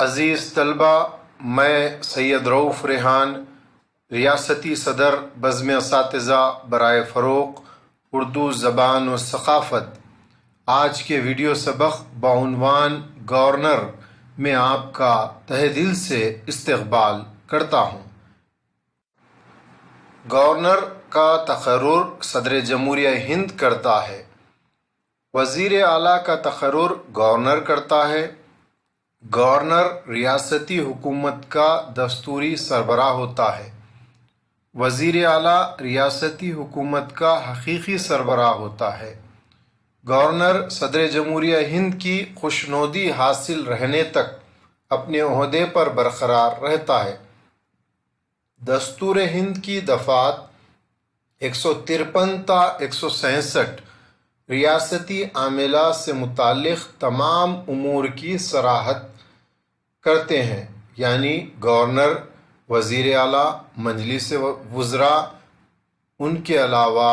عزیز طلبہ، میں سید رؤف ریحان، ریاستی صدر بزم اساتذہ برائے فروغ اردو زبان و ثقافت، آج کے ویڈیو سبق بعنوان گورنر میں آپ کا تہہ دل سے استقبال کرتا ہوں۔ گورنر کا تقرر صدر جمہوریہ ہند کرتا ہے۔ وزیر اعلیٰ کا تقرر گورنر کرتا ہے۔ گورنر ریاستی حکومت کا دستوری سربراہ ہوتا ہے۔ وزیر اعلیٰ ریاستی حکومت کا حقیقی سربراہ ہوتا ہے۔ گورنر صدر جمہوریہ ہند کی خوشنودی حاصل رہنے تک اپنے عہدے پر برقرار رہتا ہے۔ دستور ہند کی دفعات 153 تا 166 ریاستی عاملہ سے متعلق تمام امور کی صراحت کرتے ہیں، یعنی گورنر، وزیر اعلیٰ، مجلس وزراء، ان کے علاوہ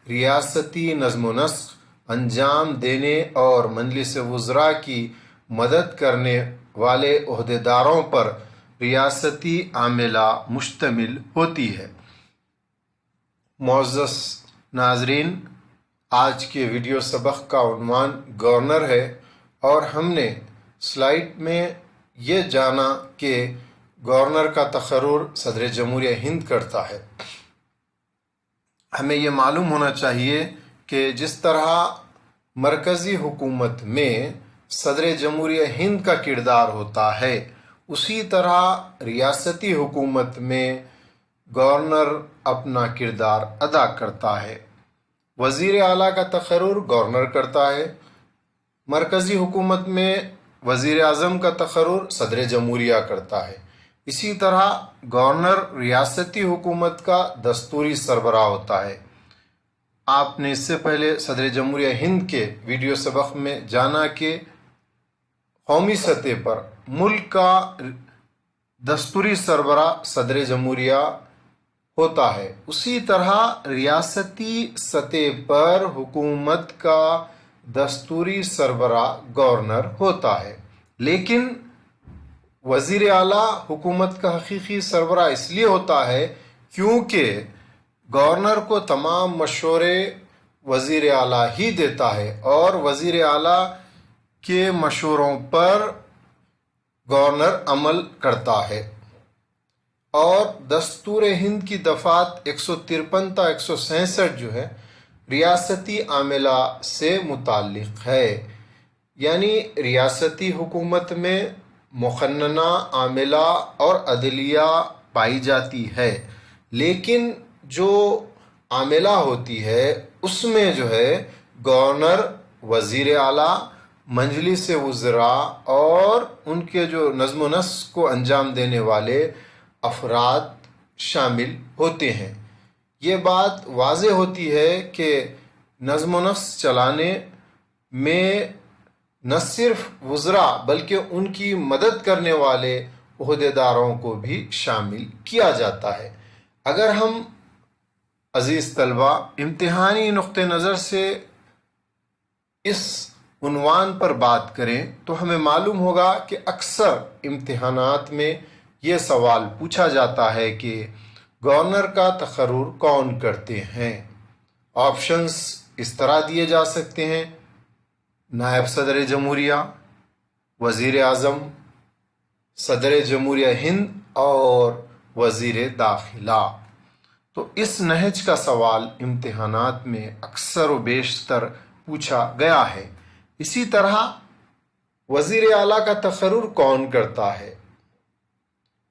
ریاستی نظم و نسق انجام دینے اور مجلس وزراء کی مدد کرنے والے عہدیداروں پر ریاستی عاملہ مشتمل ہوتی ہے۔ معزز ناظرین، آج کے ویڈیو سبق کا عنوان گورنر ہے اور ہم نے سلائیڈ میں یہ جانا کہ گورنر کا تقرر صدر جمہوریہ ہند کرتا ہے۔ ہمیں یہ معلوم ہونا چاہیے کہ جس طرح مرکزی حکومت میں صدر جمہوریہ ہند کا کردار ہوتا ہے، اسی طرح ریاستی حکومت میں گورنر اپنا کردار ادا کرتا ہے۔ وزیر اعلیٰ کا تقرر گورنر کرتا ہے۔ مرکزی حکومت میں وزیر اعظم کا تقرر صدر جمہوریہ کرتا ہے۔ اسی طرح گورنر ریاستی حکومت کا دستوری سربراہ ہوتا ہے۔ آپ نے اس سے پہلے صدر جمہوریہ ہند کے ویڈیو سبق میں جانا کہ قومی سطح پر ملک کا دستوری سربراہ صدر جمہوریہ ہوتا ہے، اسی طرح ریاستی سطح پر حکومت کا دستوری سربراہ گورنر ہوتا ہے۔ لیکن وزیر اعلیٰ حکومت کا حقیقی سربراہ اس لیے ہوتا ہے کیونکہ گورنر کو تمام مشورے وزیر اعلیٰ ہی دیتا ہے اور وزیر اعلیٰ کے مشوروں پر گورنر عمل کرتا ہے۔ اور دستور ہند کی دفعات 153 تا 166 جو ہے ریاستی عاملہ سے متعلق ہے، یعنی ریاستی حکومت میں مقننہ عاملہ اور عدلیہ پائی جاتی ہے، لیکن جو عاملہ ہوتی ہے اس میں جو ہے گورنر، وزیر اعلیٰ، مجلس وزراء اور ان کے جو نظم و نسق کو انجام دینے والے افراد شامل ہوتے ہیں۔ یہ بات واضح ہوتی ہے کہ نظم و نسق چلانے میں نہ صرف وزراء بلکہ ان کی مدد کرنے والے عہدیداروں کو بھی شامل کیا جاتا ہے۔ اگر ہم عزیز طلبہ امتحانی نقطہ نظر سے اس عنوان پر بات کریں تو ہمیں معلوم ہوگا کہ اکثر امتحانات میں یہ سوال پوچھا جاتا ہے کہ گورنر کا تقرر کون کرتے ہیں۔ آپشنز اس طرح دیے جا سکتے ہیں: نائب صدر جمہوریہ، وزیر اعظم، صدر جمہوریہ ہند اور وزیر داخلہ۔ تو اس نہج کا سوال امتحانات میں اکثر و بیشتر پوچھا گیا ہے۔ اسی طرح وزیر اعلیٰ کا تقرر کون کرتا ہے،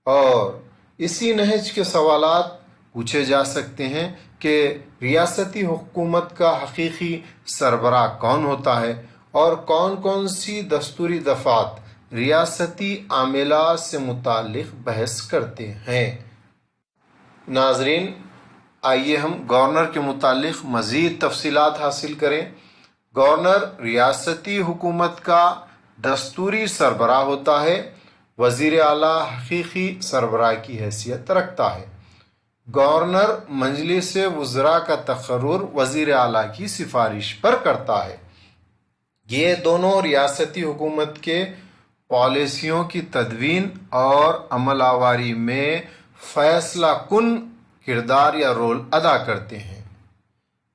اور اسی نہج کے سوالات پوچھے جا سکتے ہیں کہ ریاستی حکومت کا حقیقی سربراہ کون ہوتا ہے اور کون کون سی دستوری دفعات ریاستی عاملہ سے متعلق بحث کرتے ہیں۔ ناظرین، آئیے ہم گورنر کے متعلق مزید تفصیلات حاصل کریں۔ گورنر ریاستی حکومت کا دستوری سربراہ ہوتا ہے۔ وزیر اعلیٰ حقیقی سربراہ کی حیثیت رکھتا ہے۔ گورنر مجلس وزراء کا تقرر وزیر اعلیٰ کی سفارش پر کرتا ہے۔ یہ دونوں ریاستی حکومت کے پالیسیوں کی تدوین اور عمل آوری میں فیصلہ کن کردار یا رول ادا کرتے ہیں،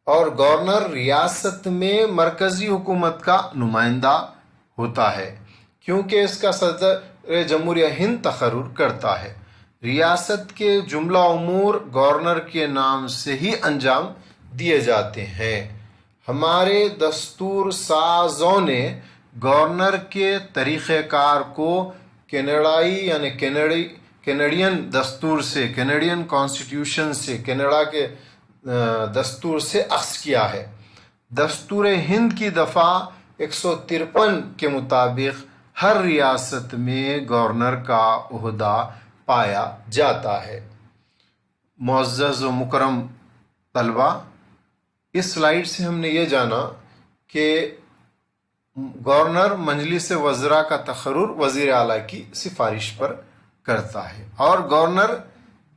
اور گورنر ریاست میں مرکزی حکومت کا نمائندہ ہوتا ہے کیونکہ اس کا صدر جمہوریہ ہند تقرر کرتا ہے۔ ریاست کے جملہ امور گورنر کے نام سے ہی انجام دیے جاتے ہیں۔ ہمارے دستور سازوں نے گورنر کے طریقہ کار کو کینیڈائی یعنی کینیڈین دستور سے، کینیڈین کانسٹیٹیوشن سے، کینیڈا کے دستور سے اخذ کیا ہے۔ دستور ہند کی دفعہ 153 کے مطابق ہر ریاست میں گورنر کا عہدہ پایا جاتا ہے۔ معزز و مکرم طلبہ، اس سلائیڈ سے ہم نے یہ جانا کہ گورنر مجلس وزراء کا تقرر وزیر اعلیٰ کی سفارش پر کرتا ہے، اور گورنر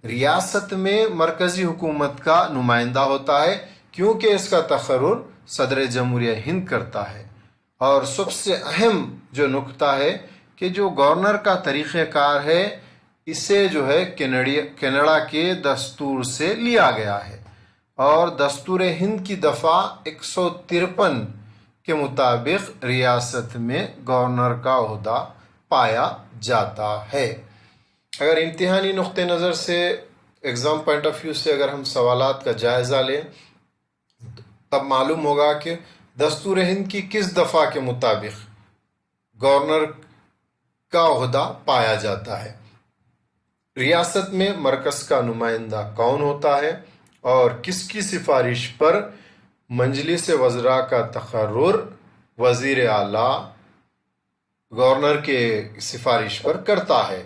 ریاست میں مرکزی حکومت کا نمائندہ ہوتا ہے کیونکہ اس کا تقرر صدر جمہوریہ ہند کرتا ہے۔ اور سب سے اہم جو نکتہ ہے کہ جو گورنر کا طریقہ کار ہے اسے جو ہے کینیڈا کے دستور سے لیا گیا ہے، اور دستور ہند کی دفعہ 153 کے مطابق ریاست میں گورنر کا عہدہ پایا جاتا ہے۔ اگر امتحانی نقطہ نظر سے، ایگزام پوائنٹ آف ویو سے اگر ہم سوالات کا جائزہ لیں تب معلوم ہوگا کہ دستور ہند کی کس دفعہ کے مطابق گورنر کا عہدہ پایا جاتا ہے، ریاست میں مرکز کا نمائندہ کون ہوتا ہے، اور کس کی سفارش پر مجلس وزراء کا تقرر وزیر اعلیٰ گورنر کے سفارش پر کرتا ہے۔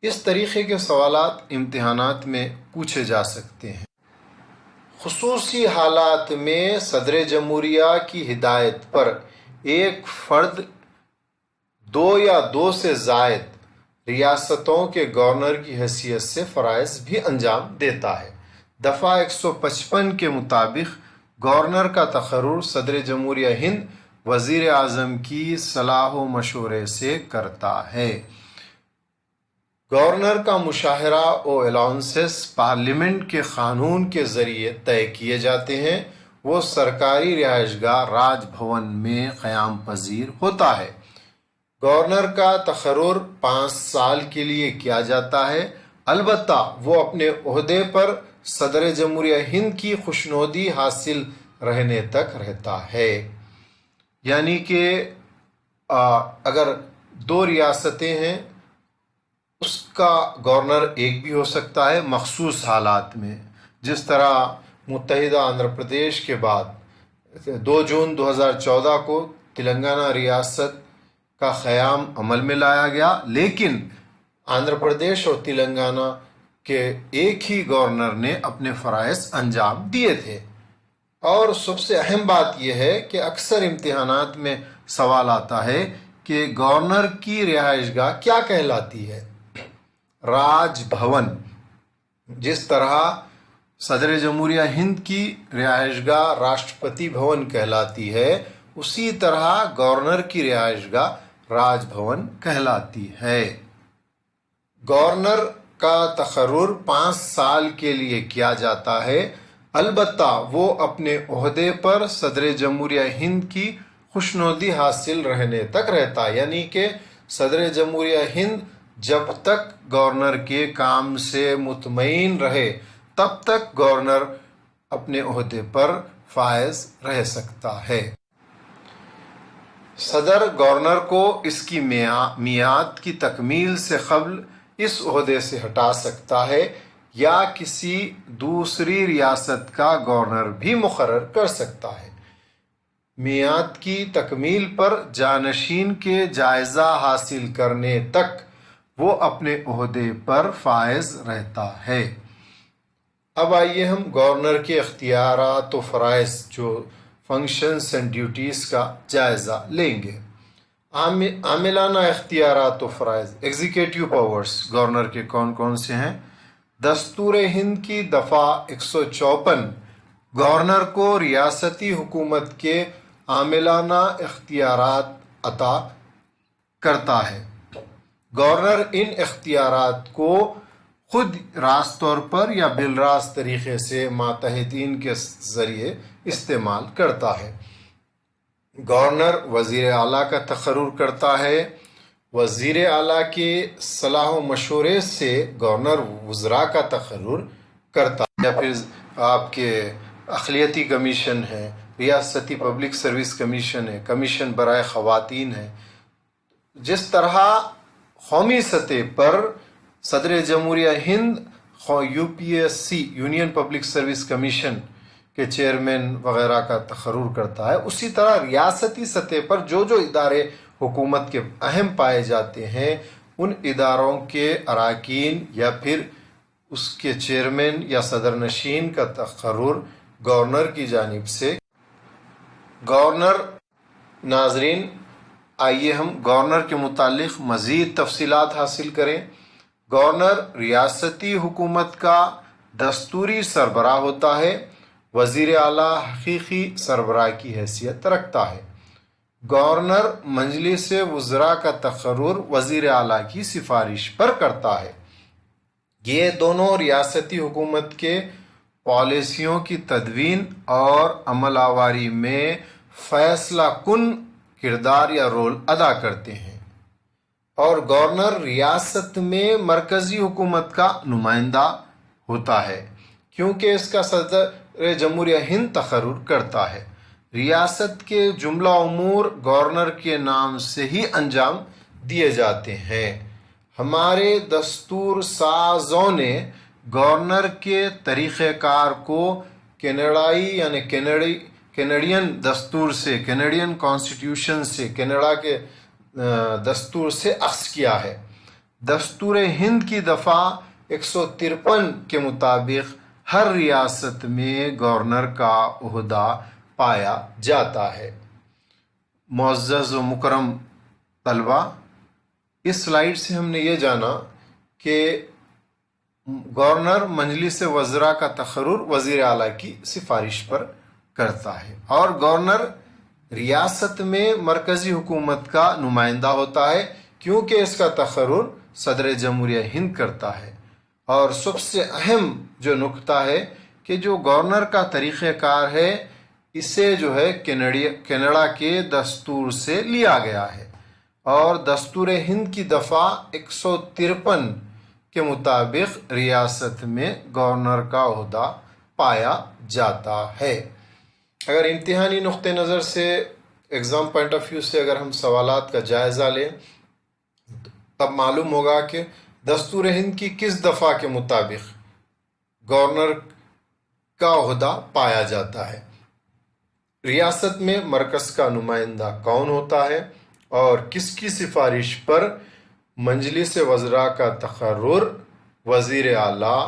اس طریقے کے سوالات امتحانات میں پوچھے جا سکتے ہیں۔ خصوصی حالات میں صدر جمہوریہ کی ہدایت پر ایک فرد 2 یا 2 سے زائد ریاستوں کے گورنر کی حیثیت سے فرائض بھی انجام دیتا ہے۔ دفعہ 155 کے مطابق گورنر کا تقرر صدر جمہوریہ ہند وزیر اعظم کی صلاح و مشورے سے کرتا ہے۔ گورنر کا مشاہرہ و الاؤنسز پارلیمنٹ کے قانون کے ذریعے طے کیے جاتے ہیں۔ وہ سرکاری رہائش گاہ راج بھون میں قیام پذیر ہوتا ہے۔ گورنر کا تقرر 5 سال کے لیے کیا جاتا ہے، البتہ وہ اپنے عہدے پر صدر جمہوریہ ہند کی خوشنودی حاصل رہنے تک رہتا ہے۔ یعنی کہ اگر 2 ریاستیں ہیں اس کا گورنر ایک بھی ہو سکتا ہے مخصوص حالات میں، جس طرح متحدہ آندھرا پردیش کے بعد 2 جون 2014 کو تلنگانہ ریاست کا قیام عمل میں لایا گیا، لیکن آندھرا پردیش اور تلنگانہ کے ایک ہی گورنر نے اپنے فرائض انجام دیے تھے۔ اور سب سے اہم بات یہ ہے کہ اکثر امتحانات میں سوال آتا ہے کہ گورنر کی رہائش گاہ کیا کہلاتی ہے؟ راج بھون۔ جس طرح صدر جمہوریہ ہند کی رہائش گاہ راشٹرپتی بھون کہلاتی ہے، اسی طرح گورنر کی رہائش گاہ راج بھون کہلاتی ہے۔ گورنر کا تقرر 5 سال کے لیے کیا جاتا ہے، البتہ وہ اپنے عہدے پر صدر جمہوریہ ہند کی خوشنودی حاصل رہنے تک رہتا ہے۔ یعنی کہ صدر جمہوریہ ہند جب تک گورنر کے کام سے مطمئن رہے تب تک گورنر اپنے عہدے پر فائز رہ سکتا ہے۔ صدر گورنر کو اس کی میعاد کی تکمیل سے قبل اس عہدے سے ہٹا سکتا ہے یا کسی دوسری ریاست کا گورنر بھی مقرر کر سکتا ہے۔ میعاد کی تکمیل پر جانشین کے جائزہ حاصل کرنے تک وہ اپنے عہدے پر فائز رہتا ہے۔ اب آئیے ہم گورنر کے اختیارات و فرائض جو فنکشنز اینڈ ڈیوٹیز کا جائزہ لیں گے۔ عاملانہ اختیارات و فرائض، ایگزیکٹو پاورز گورنر کے کون کون سے ہیں؟ دستور ہند کی دفعہ 154 گورنر کو ریاستی حکومت کے عاملانہ اختیارات عطا کرتا ہے۔ گورنر ان اختیارات کو خود راست طور پر یا بالراست طریقے سے ماتحتین کے ذریعے استعمال کرتا ہے۔ گورنر وزیر اعلیٰ کا تقرر کرتا ہے۔ وزیر اعلیٰ کے صلاح و مشورے سے گورنر وزراء کا تقرر کرتا ہے، یا پھر آپ کے اقلیتی کمیشن ہے، ریاستی پبلک سروس کمیشن ہے، کمیشن برائے خواتین ہے۔ جس طرح قومی سطح پر صدر جمہوریہ ہند UPSC union public service commission کے چیئرمین وغیرہ کا تقرر کرتا ہے، اسی طرح ریاستی سطح پر جو ادارے حکومت کے اہم پائے جاتے ہیں ان اداروں کے اراکین یا پھر اس کے چیئرمین یا صدر نشین کا تقرر گورنر کی جانب سے۔ گورنر، ناظرین آئیے ہم گورنر کے متعلق مزید تفصیلات حاصل کریں۔ گورنر ریاستی حکومت کا دستوری سربراہ ہوتا ہے۔ وزیر اعلیٰ حقیقی سربراہ کی حیثیت رکھتا ہے۔ گورنر مجلس وزراء کا تقرر وزیر اعلیٰ کی سفارش پر کرتا ہے۔ یہ دونوں ریاستی حکومت کے پالیسیوں کی تدوین اور عمل آوری میں فیصلہ کن کردار یا رول ادا کرتے ہیں، اور گورنر ریاست میں مرکزی حکومت کا نمائندہ ہوتا ہے کیونکہ اس کا صدر جمہوریہ ہند تقرر کرتا ہے۔ ریاست کے جملہ امور گورنر کے نام سے ہی انجام دیے جاتے ہیں۔ ہمارے دستور سازوں نے گورنر کے طریقہ کار کو کینیڈائی یعنی کینیڈین دستور سے، کینیڈین کانسٹیٹیوشن سے، کینیڈا کے دستور سے اخذ کیا ہے۔ دستور ہند کی دفعہ 153 کے مطابق ہر ریاست میں گورنر کا عہدہ پایا جاتا ہے۔ معزز و مکرم طلبہ، اس سلائیڈ سے ہم نے یہ جانا کہ گورنر مجلس وزراء کا تقرر وزیر اعلیٰ کی سفارش پر کرتا ہے، اور گورنر ریاست میں مرکزی حکومت کا نمائندہ ہوتا ہے کیونکہ اس کا تقرر صدر جمہوریہ ہند کرتا ہے۔ اور سب سے اہم جو نکتہ ہے کہ جو گورنر کا طریقہ کار ہے اسے جو ہے کینیڈا کے دستور سے لیا گیا ہے، اور دستور ہند کی دفعہ 153 کے مطابق ریاست میں گورنر کا عہدہ پایا جاتا ہے۔ اگر امتحانی نقطہ نظر سے، ایگزام پوائنٹ آف ویو سے اگر ہم سوالات کا جائزہ لیں تب معلوم ہوگا کہ دستور ہند کی کس دفعہ کے مطابق گورنر کا عہدہ پایا جاتا ہے، ریاست میں مرکز کا نمائندہ کون ہوتا ہے، اور کس کی سفارش پر مجلس وزراء کا تقرر وزیر اعلیٰ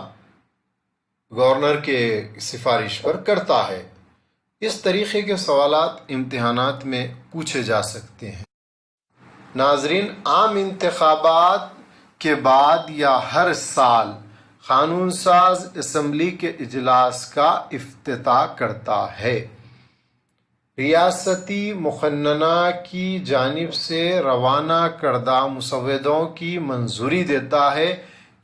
گورنر کے سفارش پر کرتا ہے۔ اس طریقے کے سوالات امتحانات میں پوچھے جا سکتے ہیں۔ ناظرین، عام انتخابات کے بعد یا ہر سال قانون ساز اسمبلی کے اجلاس کا افتتاح کرتا ہے۔ ریاستی مقننہ کی جانب سے روانہ کردہ مسودوں کی منظوری دیتا ہے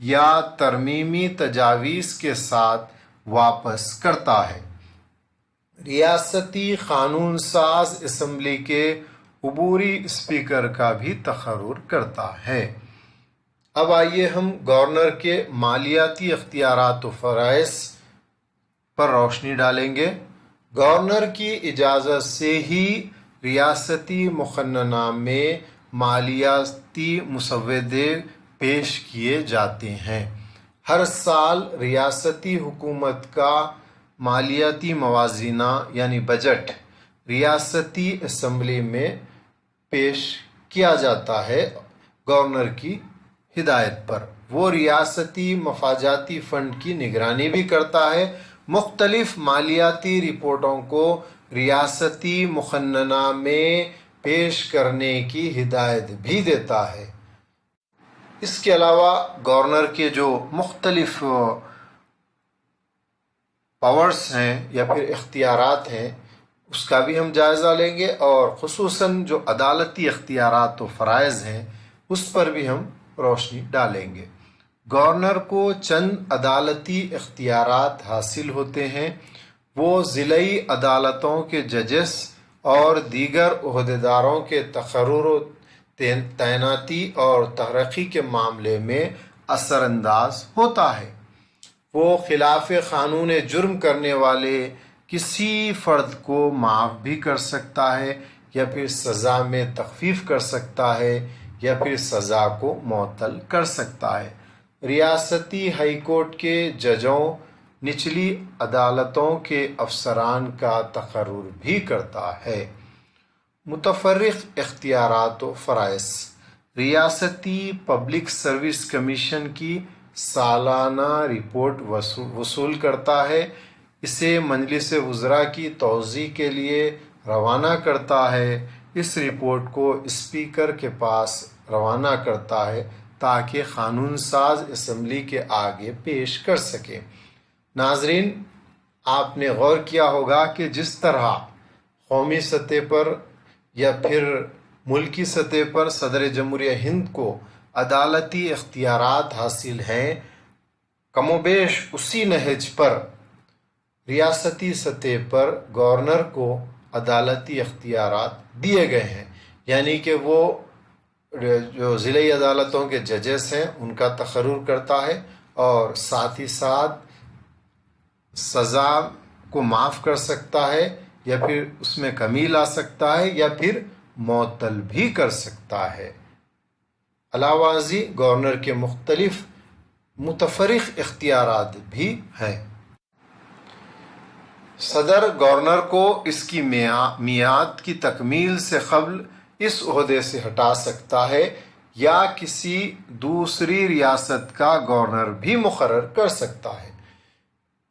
یا ترمیمی تجاویز کے ساتھ واپس کرتا ہے۔ ریاستی قانون ساز اسمبلی کے عبوری اسپیکر کا بھی تقرر کرتا ہے۔ اب آئیے ہم گورنر کے مالیاتی اختیارات و فرائض پر روشنی ڈالیں گے۔ گورنر کی اجازت سے ہی ریاستی مقننہ میں مالیاتی مسودے پیش کیے جاتے ہیں۔ ہر سال ریاستی حکومت کا مالیاتی موازنہ یعنی بجٹ ریاستی اسمبلی میں پیش کیا جاتا ہے گورنر کی ہدایت پر۔ وہ ریاستی مفاداتی فنڈ کی نگرانی بھی کرتا ہے، مختلف مالیاتی رپورٹوں کو ریاستی مقننہ میں پیش کرنے کی ہدایت بھی دیتا ہے۔ اس کے علاوہ گورنر کے جو مختلف پاورز ہیں یا پھر اختیارات ہیں اس کا بھی ہم جائزہ لیں گے، اور خصوصاً جو عدالتی اختیارات و فرائض ہیں اس پر بھی ہم روشنی ڈالیں گے۔ گورنر کو چند عدالتی اختیارات حاصل ہوتے ہیں۔ وہ ضلعی عدالتوں کے ججز اور دیگر عہدیداروں کے تقرر و تعیناتی اور ترقی کے معاملے میں اثر انداز ہوتا ہے۔ وہ خلاف قانون جرم کرنے والے کسی فرد کو معاف بھی کر سکتا ہے یا پھر سزا میں تخفیف کر سکتا ہے یا پھر سزا کو معطل کر سکتا ہے۔ ریاستی ہائی کورٹ کے ججوں نچلی عدالتوں کے افسران کا تقرر بھی کرتا ہے۔ متفرق اختیارات و فرائض۔ ریاستی پبلک سروس کمیشن کی سالانہ رپورٹ وصول کرتا ہے، اسے مجلس وزراء کی توضیح کے لیے روانہ کرتا ہے۔ اس رپورٹ کو اسپیکر کے پاس روانہ کرتا ہے تاکہ قانون ساز اسمبلی کے آگے پیش کر سکے۔ ناظرین، آپ نے غور کیا ہوگا کہ جس طرح قومی سطح پر یا پھر ملکی سطح پر صدر جمہوریہ ہند کو عدالتی اختیارات حاصل ہیں، کم و بیش اسی نہج پر ریاستی سطح پر گورنر کو عدالتی اختیارات دیے گئے ہیں، یعنی کہ وہ جو ضلعی عدالتوں کے ججز ہیں ان کا تقرر کرتا ہے اور ساتھ ہی ساتھ سزا کو معاف کر سکتا ہے یا پھر اس میں کمی لا سکتا ہے یا پھر معطل بھی کر سکتا ہے۔ علاوہ ازیں گورنر کے مختلف متفرق اختیارات بھی ہیں۔ صدر گورنر کو اس کی میعاد کی تکمیل سے قبل اس عہدے سے ہٹا سکتا ہے یا کسی دوسری ریاست کا گورنر بھی مقرر کر سکتا ہے۔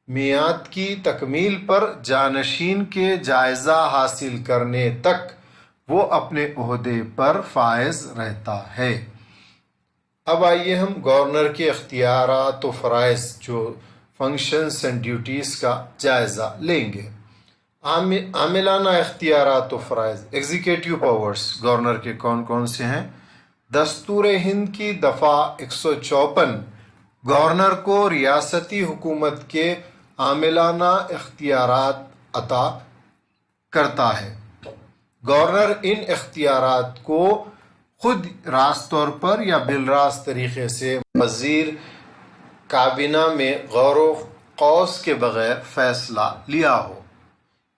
میعاد کی تکمیل پر جانشین کے جائزہ حاصل کرنے تک وہ اپنے عہدے پر فائز رہتا ہے۔ اب آئیے ہم گورنر کے اختیارات و فرائض جو فنکشنز اینڈ ڈیوٹیز کا جائزہ لیں گے۔ عاملانہ اختیارات و فرائض، ایگزیکٹو پاورز گورنر کے کون کون سے ہیں؟ دستور ہند کی دفعہ 154 گورنر کو ریاستی حکومت کے عاملانہ اختیارات عطا کرتا ہے۔ گورنر ان اختیارات کو خود راست طور پر یا بالراست طریقے سے وزیر کابینہ میں غور و خوض کے بغیر فیصلہ لیا ہو،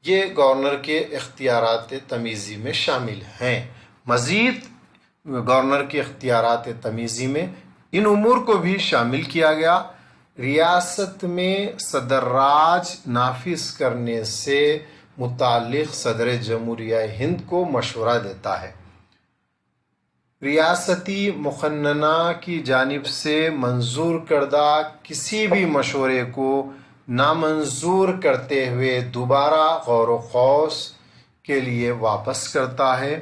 یہ گورنر کے اختیارات تمیزی میں شامل ہیں۔ مزید گورنر کے اختیارات تمیزی میں ان امور کو بھی شامل کیا گیا: ریاست میں صدر راج نافذ کرنے سے متعلق صدر جمہوریہ ہند کو مشورہ دیتا ہے۔ ریاستی مقننہ کی جانب سے منظور کردہ کسی بھی مشورے کو نامنظور کرتے ہوئے دوبارہ غور و خوض کے لیے واپس کرتا ہے۔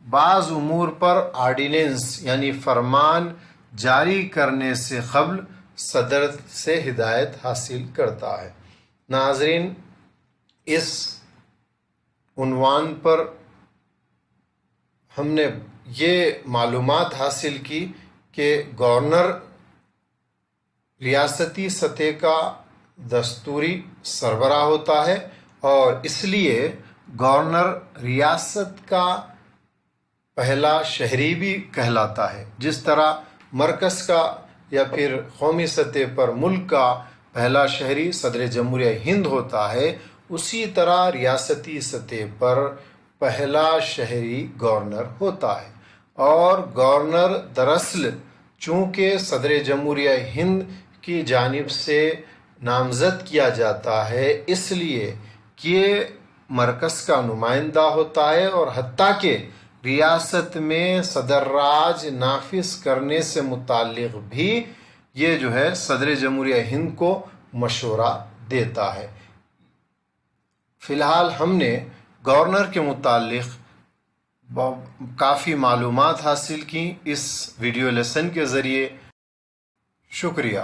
بعض امور پر آرڈیننس یعنی فرمان جاری کرنے سے قبل صدر سے ہدایت حاصل کرتا ہے۔ ناظرین، اس عنوان پر ہم نے یہ معلومات حاصل کی کہ گورنر ریاستی سطح کا دستوری سربراہ ہوتا ہے اور اس لیے گورنر ریاست کا پہلا شہری بھی کہلاتا ہے۔ جس طرح مرکز کا یا پھر قومی سطح پر ملک کا پہلا شہری صدر جمہوریہ ہند ہوتا ہے، اسی طرح ریاستی سطح پر پہلا شہری گورنر ہوتا ہے۔ اور گورنر دراصل چونکہ صدر جمہوریہ ہند کی جانب سے نامزد کیا جاتا ہے، اس لیے کہ مرکز کا نمائندہ ہوتا ہے اور حتیٰ کہ ریاست میں صدر راج نافذ کرنے سے متعلق بھی یہ جو ہے صدر جمہوریہ ہند کو مشورہ دیتا ہے۔ فی الحال ہم نے گورنر کے متعلق کافی معلومات حاصل کی اس ویڈیو لیسن کے ذریعے۔ شکریہ۔